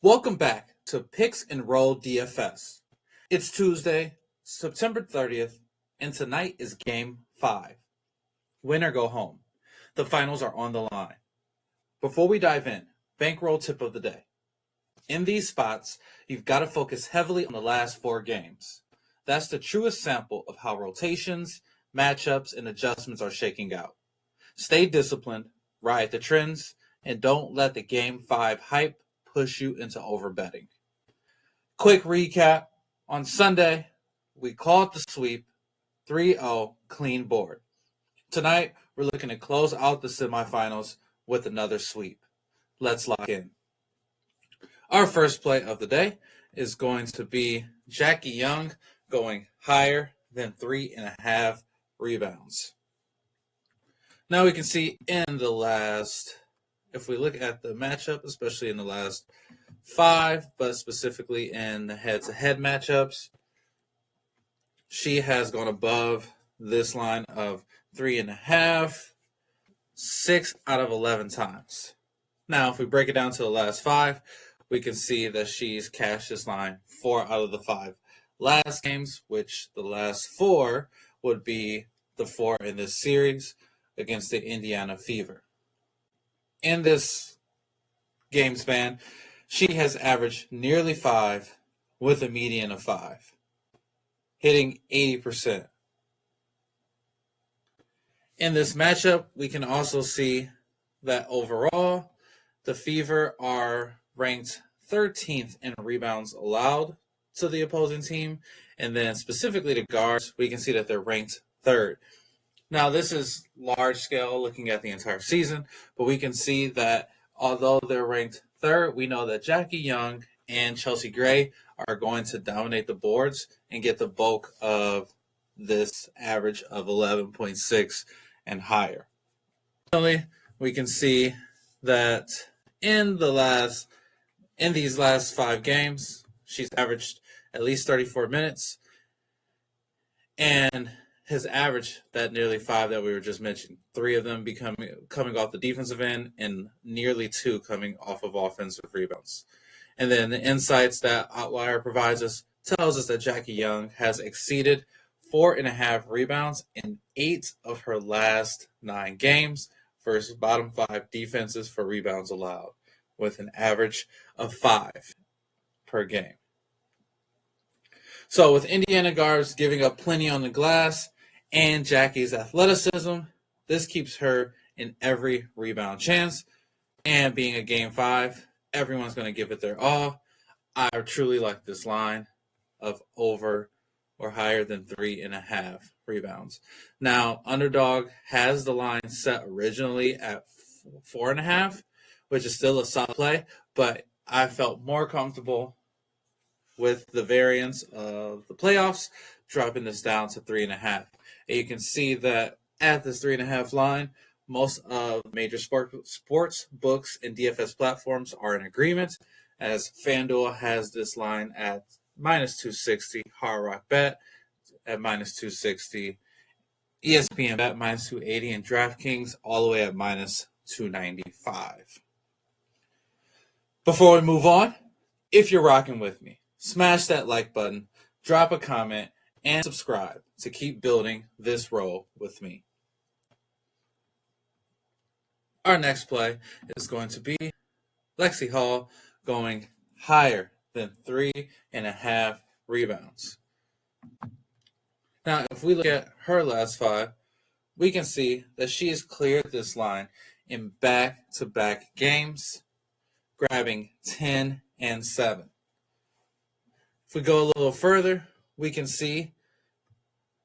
Welcome back to Picks and Roll DFS. It's Tuesday, September 30th, and tonight is Game 5. Win or go home. The finals are on the line. Before we dive in, bankroll tip of the day. In these spots, you've got to focus heavily on the last 4 games. That's the truest sample of how rotations, matchups, and adjustments are shaking out. Stay disciplined, ride the trends, and don't let the Game 5 hype push you into overbetting. Quick recap. On Sunday, we called the sweep, 3-0 clean board. Tonight, we're looking to close out the semifinals with another sweep. Let's lock in. Our first play of the day is going to be Jackie Young going higher than 3.5 rebounds. Now we can see if we look at the matchup, especially in the last 5, but specifically in the head-to-head matchups, she has gone above this line of 3.5, 6 out of 11 times. Now, if we break it down to the last 5, we can see that she's cashed this line 4 out of the 5 last games, which the last 4 would be the 4 in this series against the Indiana Fever. In this game span, she has averaged nearly 5 with a median of 5, hitting 80%. In this matchup, we can also see that overall, the Fever are ranked 13th in rebounds allowed to the opposing team, and then specifically to guards, we can see that they're ranked 3rd. Now, this is large scale looking at the entire season, but we can see that although they're ranked 3rd, we know that Jackie Young and Chelsea Gray are going to dominate the boards and get the bulk of this average of 11.6 and higher. Finally, we can see that in these last 5 games, she's averaged at least 34 minutes and has averaged that nearly 5 that we were just mentioning. 3 of them coming off the defensive end and nearly 2 coming off of offensive rebounds. And then the insights that Outlier provides us tells us that Jackie Young has exceeded 4.5 rebounds in 8 of her last 9 games versus bottom 5 defenses for rebounds allowed, with an average of 5 per game. So with Indiana guards giving up plenty on the glass and Jackie's athleticism, this keeps her in every rebound chance. And being a game 5, everyone's going to give it their all. I truly like this line of over or higher than 3.5 rebounds. Now, Underdog has the line set originally at 4.5, which is still a solid play, but I felt more comfortable with the variance of the playoffs, dropping this down to 3.5. And you can see that at this 3.5 line, most of major sports books and DFS platforms are in agreement, as FanDuel has this line at -260, Hard Rock Bet at -260, ESPN Bet -280, and DraftKings all the way at -295. Before we move on, if you're rocking with me, smash that like button, drop a comment, and subscribe to keep building this roll with me. Our next play is going to be Lexi Hall going higher than 3.5 rebounds. Now, if we look at her last 5, we can see that she has cleared this line in back-to-back games, grabbing 10 and 7. If we go a little further, we can see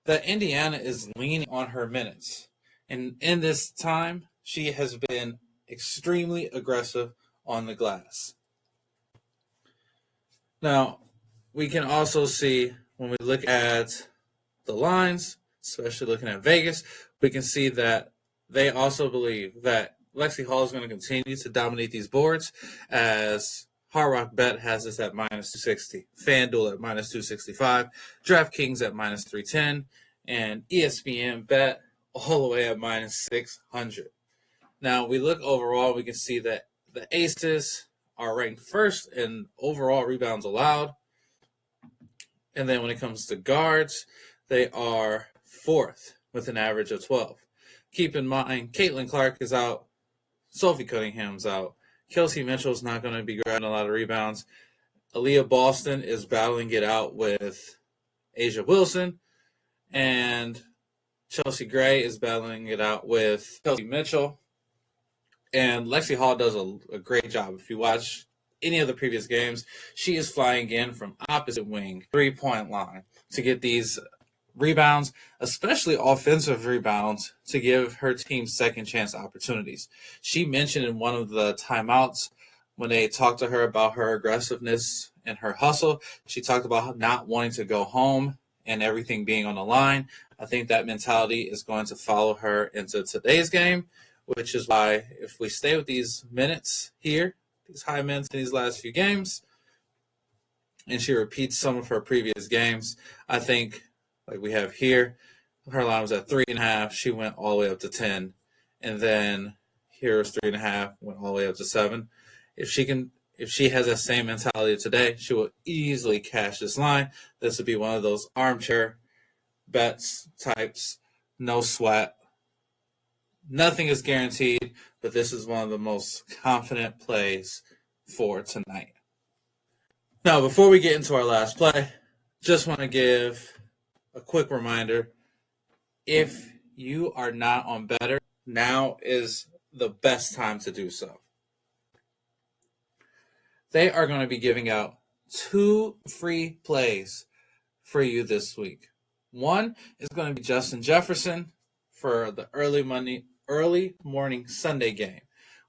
that Indiana is leaning on her minutes. And in this time, she has been extremely aggressive on the glass. Now, we can also see when we look at the lines, especially looking at Vegas, we can see that they also believe that Lexi Hall is going to continue to dominate these boards, as Hard Rock Bet has this at -260, FanDuel at -265, DraftKings at -310, and ESPN Bet all the way at -600. Now, we look overall, we can see that the aces are ranked first in overall rebounds allowed. And then when it comes to guards, they are fourth with an average of 12. Keep in mind, Caitlin Clark is out. Sophie Cunningham's out. Kelsey Mitchell's not going to be grabbing a lot of rebounds. Aaliyah Boston is battling it out with Asia Wilson. And Chelsea Gray is battling it out with Kelsey Mitchell. And Lexi Hall does a great job. If you watch any of the previous games, she is flying in from opposite wing, 3-point line to get these rebounds, especially offensive rebounds, to give her team second chance opportunities. She mentioned in one of the timeouts when they talked to her about her aggressiveness and her hustle, she talked about not wanting to go home and everything being on the line. I think that mentality is going to follow her into today's game, which is why if we stay with these minutes here, these high minutes in these last few games, and she repeats some of her previous games, I think, like we have here, her line was at 3.5. She went all the way up to 10. And then here was 3.5, went all the way up to 7. If she has that same mentality today, she will easily cash this line. This would be one of those armchair bets types, no sweat. Nothing is guaranteed, but this is one of the most confident plays for tonight. Now, before we get into our last play, just want to give a quick reminder. If you are not on Betr, now is the best time to do so. They are going to be giving out 2 free plays for you this week. One is going to be Justin Jefferson for the early morning Sunday game,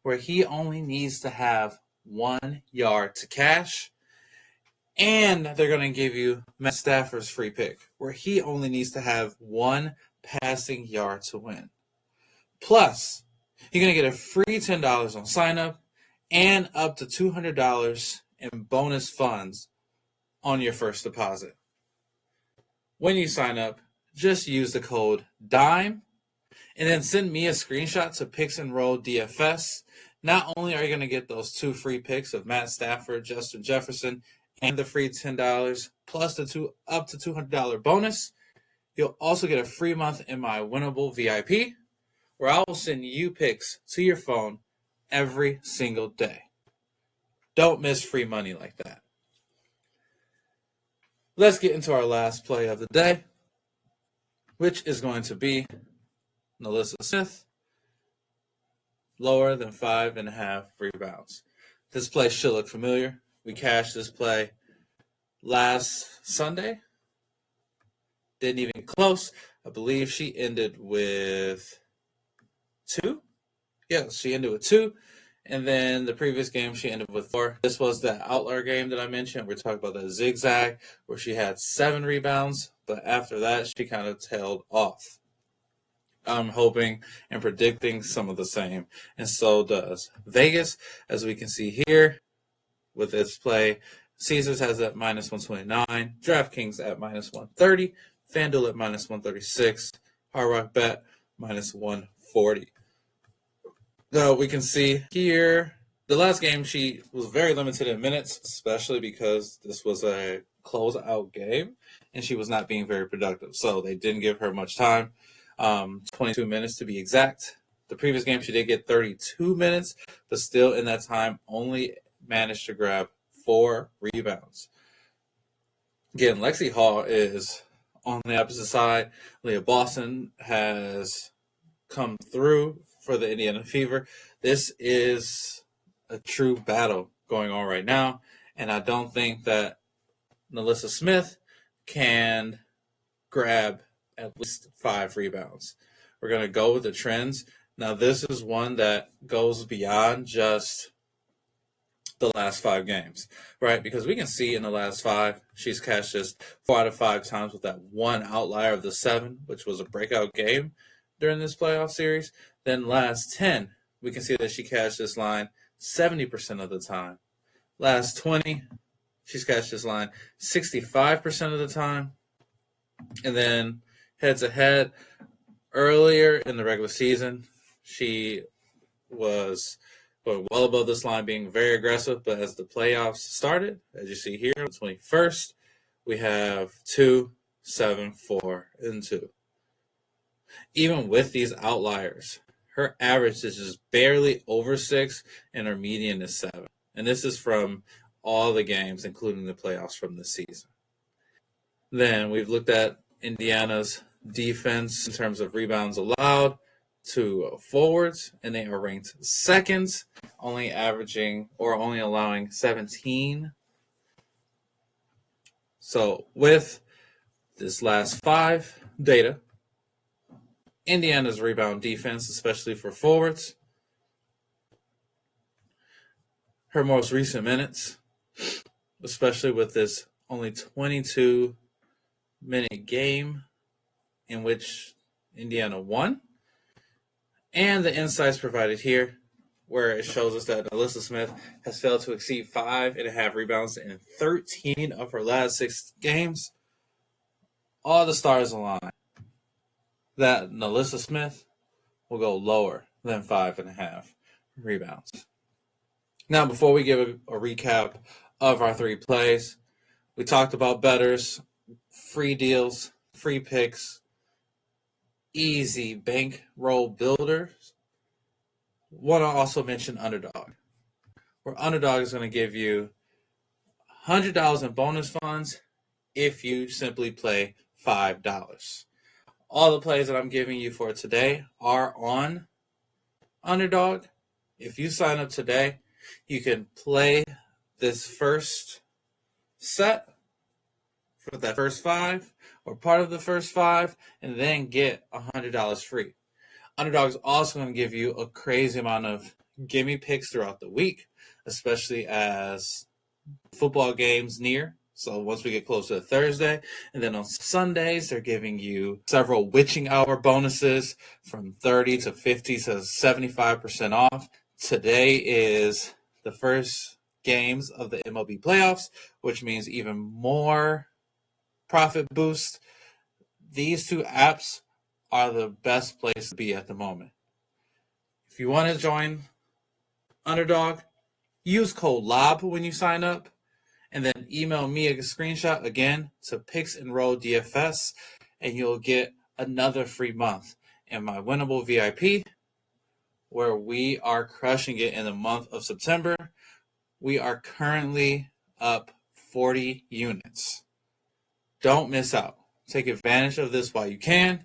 where he only needs to have 1 yard to cash. And they're going to give you Matt Stafford's free pick, where he only needs to have 1 passing yard to win. Plus, you're going to get a free $10 on sign-up and up to $200 in bonus funds on your first deposit. When you sign up, just use the code DIME and then send me a screenshot to Picks and Roll DFS. Not only are you going to get those 2 free picks of Matt Stafford, Justin Jefferson, and the free $10 plus the up to $200 bonus, you'll also get a free month in my Winnable VIP, where I will send you picks to your phone every single day. Don't miss free money like that. Let's get into our last play of the day, which is going to be Melissa Smith, lower than 5.5 rebounds. This play should look familiar. We cashed this play last Sunday. Didn't even close. I believe she ended with 2. Yeah, she ended with 2. And then the previous game, she ended with 4. This was the Outlier game that I mentioned. We're talking about the zigzag, where she had 7 rebounds. But after that, she kind of tailed off. I'm hoping and predicting some of the same. And so does Vegas, as we can see here with its play. Caesars has at minus 129. DraftKings at minus 130. FanDuel at minus 136. Hard Rock Bet minus 140. Now we can see here, the last game she was very limited in minutes, especially because this was a closeout game and she was not being very productive. So they didn't give her much time, 22 minutes to be exact. The previous game she did get 32 minutes, but still in that time only managed to grab 4 rebounds. Again, Lexi Hall is on the opposite side. Leah Boston has come through for the Indiana Fever. This is a true battle going on right now, and I don't think that Melissa Smith can grab at least 5 rebounds. We're going to go with the trends. Now, this is one that goes beyond just the last 5 games, right? Because we can see in the last 5, she's cashed just 4 out of 5 times with that one outlier of the 7, which was a breakout game during this playoff series. Then last 10, we can see that she cashed this line 70% of the time. Last 20, she's cashed this line 65% of the time. And then head-to-head, earlier in the regular season, she was We're well above this line, being very aggressive. But as the playoffs started, as you see here, on the 21st, we have 2, 7, 4, and 2. Even with these outliers, her average is just barely over 6, and her median is 7. And this is from all the games, including the playoffs from this season. Then we've looked at Indiana's defense in terms of rebounds allowed to forwards, and they are ranked second, only allowing 17. So with this last 5 data, Indiana's rebound defense, especially for forwards, her most recent minutes, especially with this only 22-minute game in which Indiana won, and the insights provided here, where it shows us that Alyssa Smith has failed to exceed 5.5 rebounds in 13 of her last 6 games. All the stars align that Alyssa Smith will go lower than 5.5 rebounds. Now, before we give a recap of our 3 plays, we talked about bettors, free deals, free picks, easy bankroll builders. Want to also mention Underdog, where Underdog is going to give you $100 in bonus funds if you simply play $5. All the plays that I'm giving you for today are on Underdog. If you sign up today, you can play this first set for that first 5 or part of the first 5 and then get $100 free. Underdog is also going to give you a crazy amount of gimme picks throughout the week, especially as football games near. So once we get closer to Thursday, and then on Sundays, they're giving you several witching hour bonuses from 30 to 50 to 75% off. Today is the first games of the MLB playoffs, which means even more profit boost. These 2 apps are the best place to be at the moment. If you want to join Underdog, use code LOB when you sign up, and then email me a screenshot again to PicksandRollDFS, and you'll get another free month in my winnable VIP, where we are crushing it in the month of September. We are currently up 40 units. Don't miss out. Take advantage of this while you can.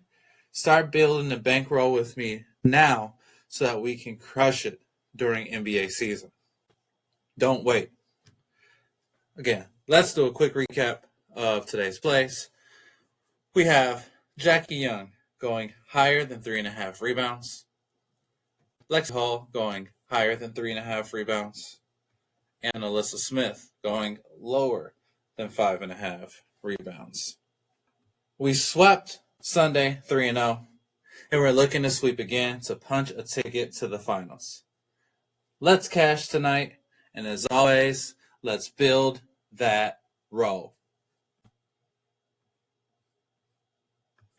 Start building the bankroll with me now so that we can crush it during NBA season. Don't wait. Again, let's do a quick recap of today's plays. We have Jackie Young going higher than 3.5 rebounds. Lexi Hall going higher than 3.5 rebounds. And Alyssa Smith going lower than 5.5 rebounds. We swept Sunday 3-0, and we're looking to sweep again to punch a ticket to the finals. Let's cash tonight, and as always, let's build that roll.